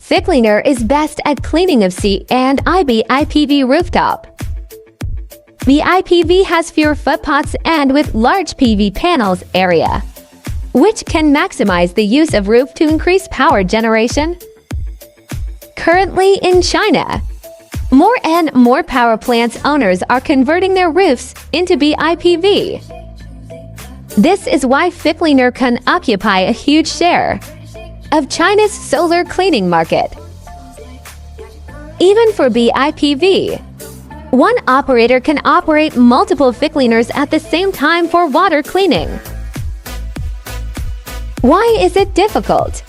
PhiCleaner is best at cleaning of C&I BIPV rooftop. BIPV has fewer footpots and with large PV panels area, which can maximize the use of roof to increase power generation. Currently in China, more and more power plants owners are converting their roofs into BIPV. This is why PhiCleaner can occupy a huge share of China's solar cleaning market. Even for BIPV, one operator can operate multiple PhiCleaners at the same time for water cleaning. Why is it difficult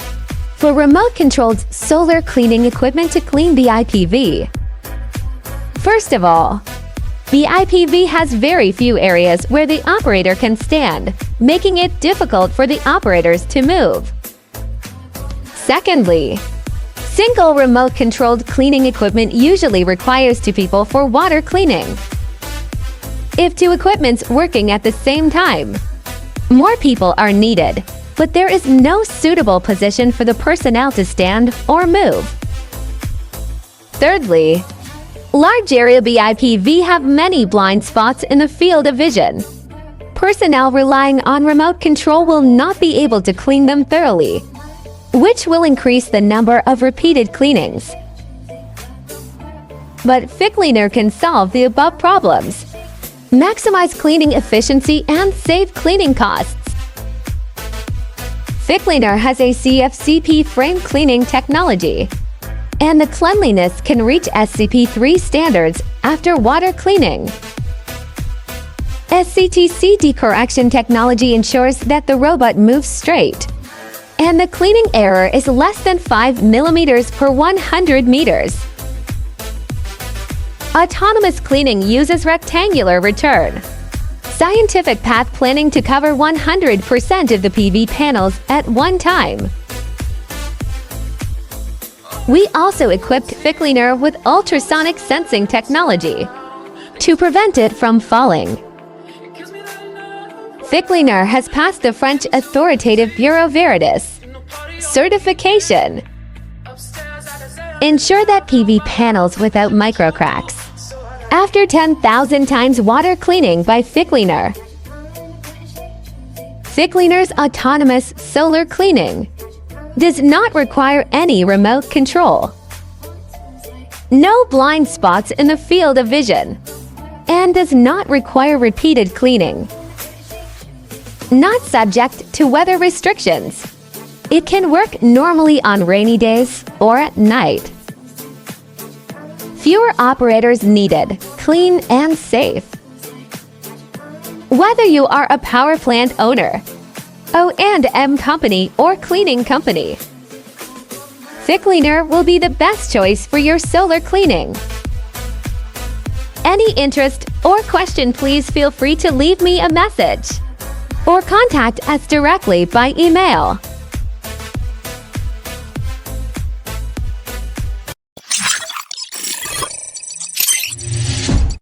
for remote-controlled solar cleaning equipment to clean BIPV? First of all, BIPV has very few areas where the operator can stand, making it difficult for the operators to move. Secondly, single remote-controlled cleaning equipment usually requires two people for water cleaning. If two equipments working at the same time, more people are needed, but there is no suitable position for the personnel to stand or move. Thirdly, large area BIPV have many blind spots in the field of vision. Personnel relying on remote control will not be able to clean them thoroughly, which will increase the number of repeated cleanings. But PhiCleaner can solve the above problems, maximize cleaning efficiency, and save cleaning costs. PhiCleaner has a CFCP frame cleaning technology, and the cleanliness can reach SCP-3 standards after water cleaning. SCTC decorrection technology ensures that the robot moves straight, and the cleaning error is less than 5 mm per 100 meters. Autonomous cleaning uses rectangular return scientific path planning to cover 100% of the PV panels at one time. We also equipped PhiCleaner with ultrasonic sensing technology to prevent it from falling. PhiCleaner has passed the French authoritative Bureau Veritas certification. Ensure that PV panels without microcracks after 10,000 times water cleaning by PhiCleaner. PhiCleaner's autonomous solar cleaning does not require any remote control, no blind spots in the field of vision, and does not require repeated cleaning. Not subject to weather restrictions. It can work normally on rainy days or at night. Fewer operators needed, clean and safe. Whether you are a power plant owner, O&M company, or cleaning company, PhiCleaner will be the best choice for your solar cleaning. Any interest or question, please feel free to leave me a message or contact us directly by email.